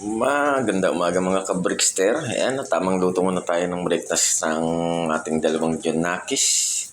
Maganda umaga mga ka-brickster. Ayan, tamang luto muna tayo ng breakfast ng ating dalawang Jonakis.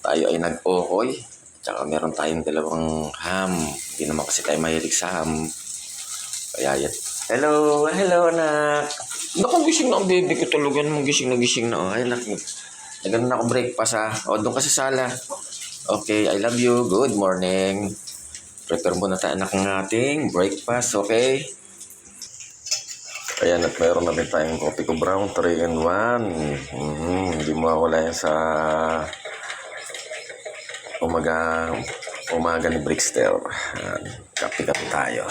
Tayo ay nag-okoy. Tsaka meron tayong dalawang ham. Hindi naman kasi tayo mahilig sa ham. Kaya yan. Hello anak. Naku, gising na ang baby ko tulugan mo. Gising na. Oh, ay, anak. Nagano na ako breakfast ha. O, doon ka sa sala. Okay, I love you. Good morning. Prepare muna tayo anak ng ating breakfast, okay? Ayan, at mayroon na rin tayong coffee ko brown, 3-in-1. Hindi mo wala yan sa umaga ni Brickster. Kape-kape tayo.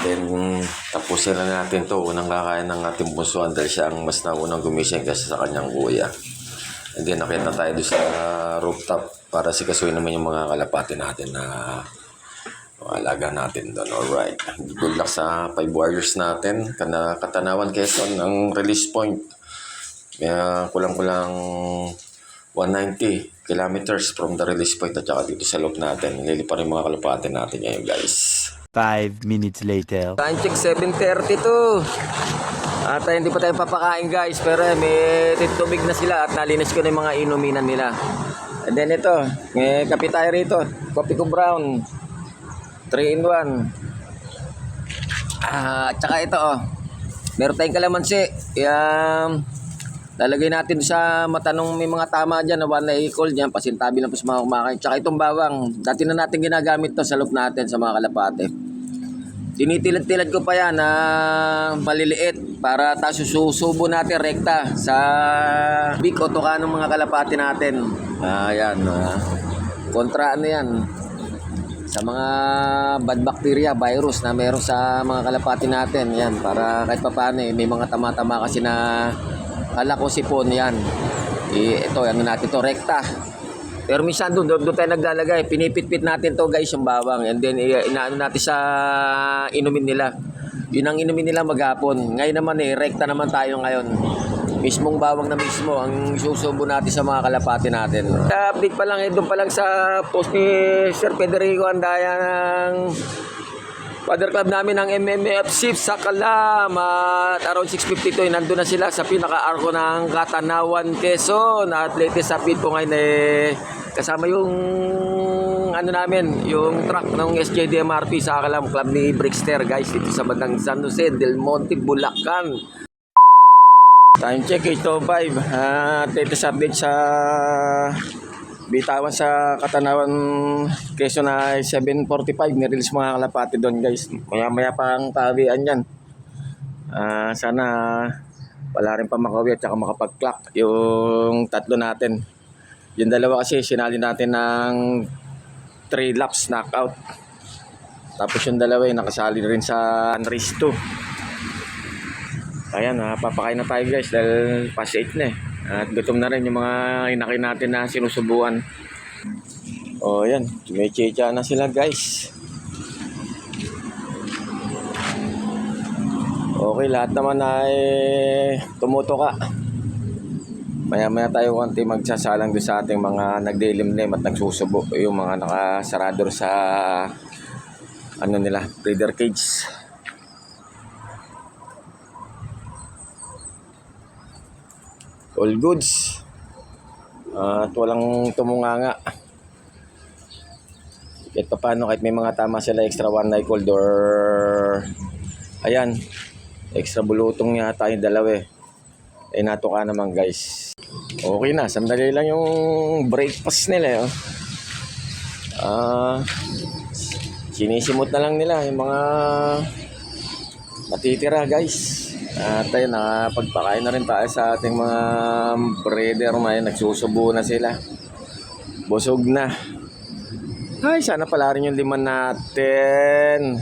Then, tapusin na natin to. Unang kakain ng ating bunsuan dahil siya ang mas naunang gumising kasi sa kanyang kuya. And then, nakita tayo doon sa rooftop para sikasuin naman yung mga kalapati natin na alaga natin doon. Alright. Good luck sa 5 warriors natin. Katanawan Quezon ang release point. Kulang-kulang 190 kilometers from the release point at saka dito sa loob natin. Nililipan yung mga kalapati natin ngayon, guys. 5 minutes later. Time check 7:32. At hindi pa tayo papakain guys, pero may tubig na sila at nalinis ko na yung mga inuminan nila. And then ito, may kape tayo rito. Coffee ko brown. 3-in-1. Tsaka ito meron tayong kalamansi. Lalagay natin sa matanong may mga tama dyan na one na i-call dyan. Pasintabi lang po sa mga kumakain. Tsaka itong bawang. Dati na natin ginagamit to sa loob natin sa mga kalapate. Tinitilad-tilad ko pa yan na maliliit para tayo susubo natin rekta sa big o tukanong mga kalapati natin. Ayan. Kontra yan. Sa mga bad bacteria, virus na meron sa mga kalapati natin. Yan. Para kahit pa paano may mga tama-tama kasi na ala ko sipon yan. Ito, ano natin to rekta. Pero minsan doon tayo naglalagay. Pinipit-pit natin to guys yung bawang. And then inaano natin sa inumin nila. Yun ang inumin nila maghapon. Ngayon naman rekta naman tayo ngayon. Mismong bawang na mismo ang susubo natin sa mga kalapati natin. Update pa lang doon pa lang sa post ni Sir Federico Andaya ng Father Club namin ng MMFC sa Kalam at around 6:52 nandun na sila sa pinaka-arko ng Katanawan, Quezon. At latest update po ngayon kasama yung ano namin, yung truck ng SJDMRP sa Kalam Club ni Brickster guys dito sa bandang San Jose del Monte, Bulacan. Time check 8:05 at latest update sa bitawan sa Katanawan Quezon na 7:45 nirelease mga kalapati doon guys. Maya pang tawian yan. Sana wala rin pa makawi at saka makapag-clock yung tatlo natin. Yung dalawa kasi sinali natin ng 3 laps knockout. Tapos yung dalawa nakasali rin sa race 2. Ayan, papakain na tayo guys dahil past 8 na At gutom na rin yung mga inaki natin na sinusubuan. Yan. May chicha na sila guys. Okay, lahat naman ay tumutuka. Maya tayo konti magsasalang doon sa ating mga nagdilimlim at nagsusubo. Yung mga nakasarado sa nila, breeder cage. All goods at walang tumunganga kahit pa paano, kahit may mga tama sila extra one night cold or ayan extra bulutong yata yung dalawa natuka naman guys. Okay na, sandali lang yung breakfast nila sinisimot na lang nila yung mga matitira guys. At ayun, nakapagpakain na rin tayo sa ating mga breeder. Nagsusubo na sila. Busog na. Ay, sana pala rin yung liman natin.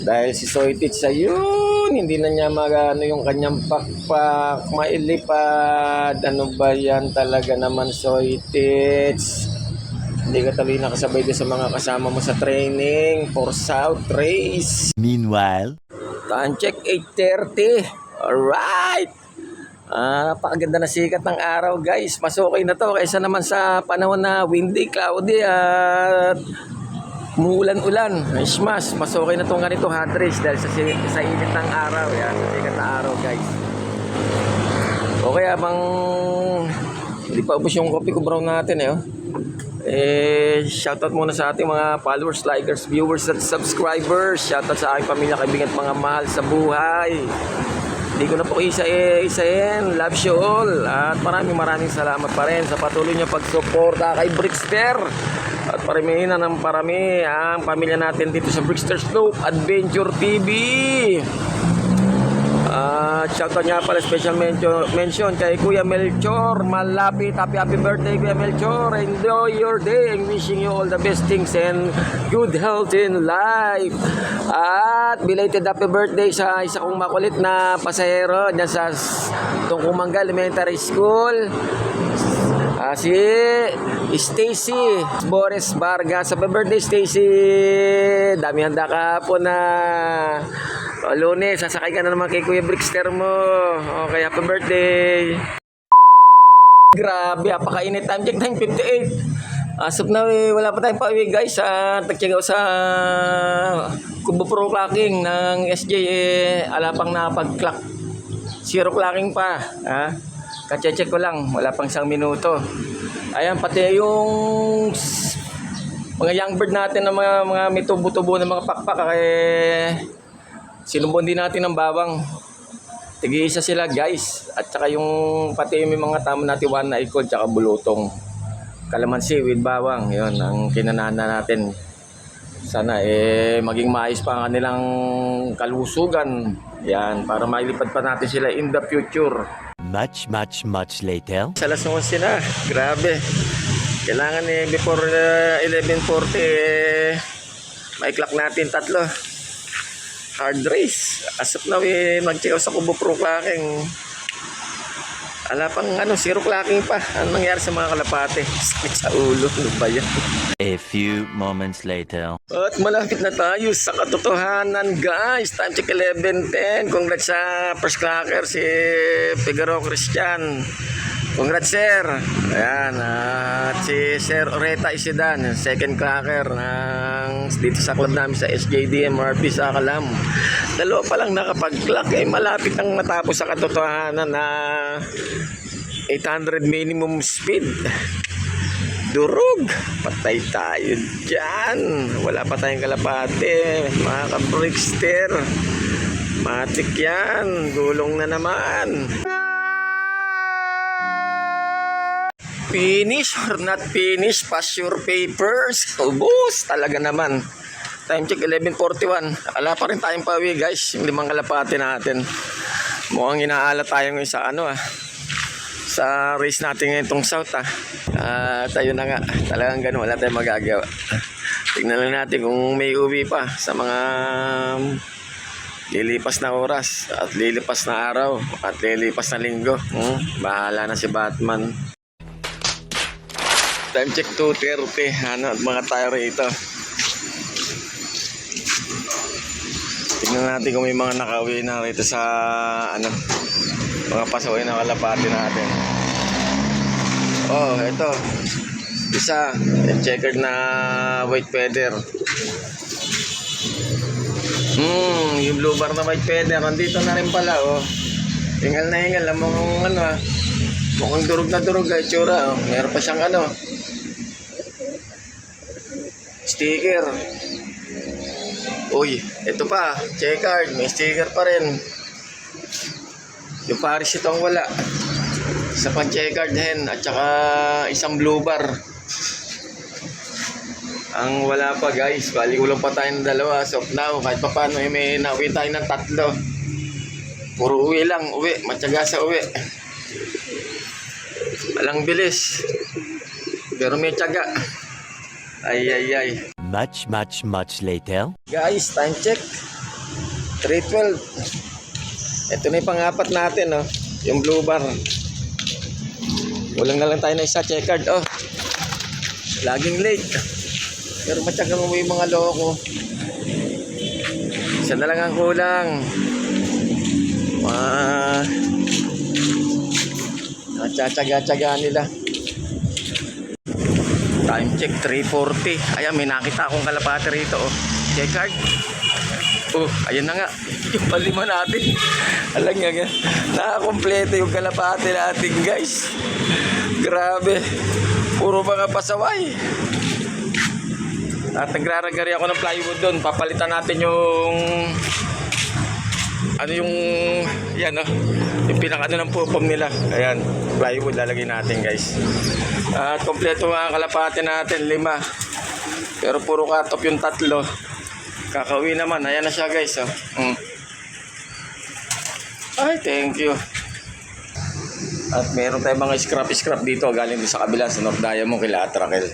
Dahil si Soitich ayun, hindi na niya magano yung kanyang pakpak. Mailipad. Ano ba yan talaga naman, Soitich? Hindi ka tuloy nakasabay din sa mga kasama mo sa training for South Race. Meanwhile, Time check 8:30. Alright. Napakaganda na sikat ng araw guys. Mas okay na to kaysa naman sa panahon na windy, cloudy at umuulan-ulan. Mas okay na tong ganito hot race dahil sa init ng araw. Yan, sikat na araw guys. Okay, abang hindi pa ubos yung coffee ko brown natin shoutout muna sa ating mga followers, likers, viewers at subscribers. Shoutout sa aking pamilya, kaibigan at mga mahal sa buhay. Hindi ko na po isa-isahin. Love you all. At maraming salamat pa rin sa patuloy niyo pagsuporta kay Brickster. At paramihin na ng parami ang pamilya natin dito sa Brickster Slope Adventure TV. Shoutout nga pala, special mention kay Kuya Melchor Malapit. Happy birthday Kuya Melchor. Enjoy your day and wishing you all the best things and good health in life. At belated happy birthday sa isa kong makulit na pasahero dyan sa Tungkumanga Elementary School. Si Stacy Boris Vargas. Happy birthday Stacy. Dami handa ka po na Lunes, sasakay ka na naman kay Kuya Brickster mo. Okay, happy birthday. Grabe, apakainit. Time check 9:58. As of now, wala pa tayong pauwi guys. Nag-check out sa Kubo Pro Clocking ng SJ. Ala pang napag-clock. Zero clocking pa. Kache-check ko lang. Wala pang 1 minuto. Ayan, pati yung mga young bird natin na mga may tubo-tubo na mga pakpak. Sinumbon din natin ng bawang. Tig-isa sila guys. At saka yung pati may mga tamo natin, one na ikod tsaka bulutong. Kalamansi with bawang. Yun ang kinanahan natin. Sana maging maayos pa ang kanilang kalusugan. Yan, para mailipad pa natin sila in the future. Much later. Sa alas 11 na. Grabe. Kailangan before 11:40 may clock natin 3. Hard race. As of now, mag-check out sa Kubo Pro Clocking. Ala pang zero clocking pa. Ano nangyari sa mga kalapate? Sakit sa ulo. Ano ba yan? A few moments later. At malapit na tayo sa katotohanan guys. Time check 11:10. Congrats sa first clocker si Figaro Christian. Congrats sir. Ayan. At si Sir Oreta Isidan, second clocker dito sa club namin sa SJDM RP sa Kalam. Dalawa pa lang nakapag-clock. Malapit ang matapos sa katotohanan na 800 minimum speed. Durog. Patay tayo dyan. Wala pa tayong kalapate. Mga ka-Brickster. Matik yan. Gulong na naman. Finish or not finish, pass your papers. Ubus talaga naman. Time check 11:41. Ala pa rin tayong pawi guys. Yung 5 kalapate natin. Mukhang inaala tayo ngayon sa sa race natin ngayon itong South tayo na nga. Talagang ganun. Wala tayong magagawa. Tignan lang natin kung may uwi pa sa mga lilipas na oras at lilipas na araw at lilipas na linggo. Bahala na si Batman. Time check 2:30. Mga tayo rito. Tingnan natin kung may mga nakauwi na rito sa mga pasukin na kalapati natin. Oh, ito. Isa, checkered na white feather. Yung blue bar na white feather, nandito na rin pala, oh. Hingal na hingal, mukhang durog na durog, itsura, oh. Meron pa siyang sticker. Uy, ito pa, checkered, may sticker pa rin. Yung Paris ito ang wala. Isa pang checkered hen at saka isang blue bar. Ang wala pa guys, bali ulang pa tayo ng 2 as of now. Kahit pa paano may nauwi tayo ng 3. Puro uwi lang, matyaga sa uwi. Walang bilis. Pero may tiyaga. Ay. Much later. Guys, time check 3:12. Ito na yung pang-apat natin, yung blue bar. Kulang na lang tayo na isa checkered, laging late. Pero matyaga mo yung mga loko. Isa na lang ang kulang. Tsaga-tsaga nila. Time check, 3:40. Ayan, may nakita akong kalapate rito. Oh. Check card. Oh, ayan na nga. Yung palima natin. Alam nga, nakakompleto yung kalapate natin, guys. Grabe. Puro mga pasaway. At nagraragari ako ng plywood doon. Papalitan natin yung ano yung yan yung pinakano ng pupom nila. Ayan, plywood lalagay natin, guys. At kompleto nga ang kalapate natin, 5. Pero puro cut off yung 3. Kakauwi naman. Ayan na siya, guys. Ay, thank you. At meron tayong mga scrap dito galing sa kabila sa North Diamond kila Atrakel.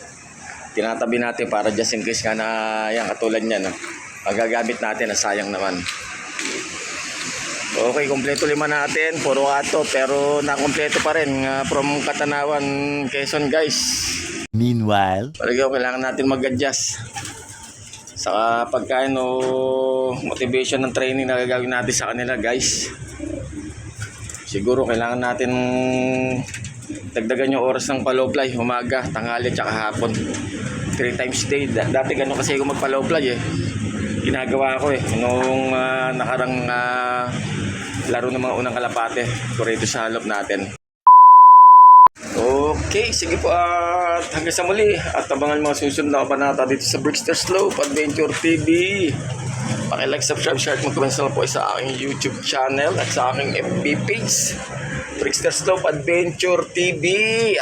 Tinatabi natin para just in case nga na yan, katulad niya, no? Magagamit natin na sayang naman. Okay, kompleto 5 natin. Puro ato, pero nakompleto pa rin from Katanawan, Quezon, guys. Meanwhile, Palagi kailangan natin mag-adjust sa pagkain o motivation ng training na gagawin natin sa kanila, guys. Siguro kailangan natin dagdagan yung oras ng palow fly, umaga, tanghali, tsaka hapon. 3 times day. Dati gano'n kasi ako mag-palow fly ginagawa ko nung nakarang laro ng mga unang kalapate kurito sa halop natin. Okay, sige po at hanggang sa muli at abangan mga susunod na kabanata dito sa Brickster Slope Adventure TV. Paki-like, subscribe, share at mag-comment na po sa aking YouTube channel at sa aking FB page Brickster Slope Adventure TV.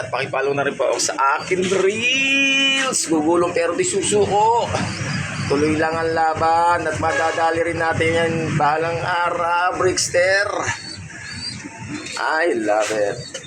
At paki-follow na rin po ako sa akin Reels. Gugulong pero di susuko. Tuloy lang ang laban at madadali rin natin yan balang araw, Brickster. I love it.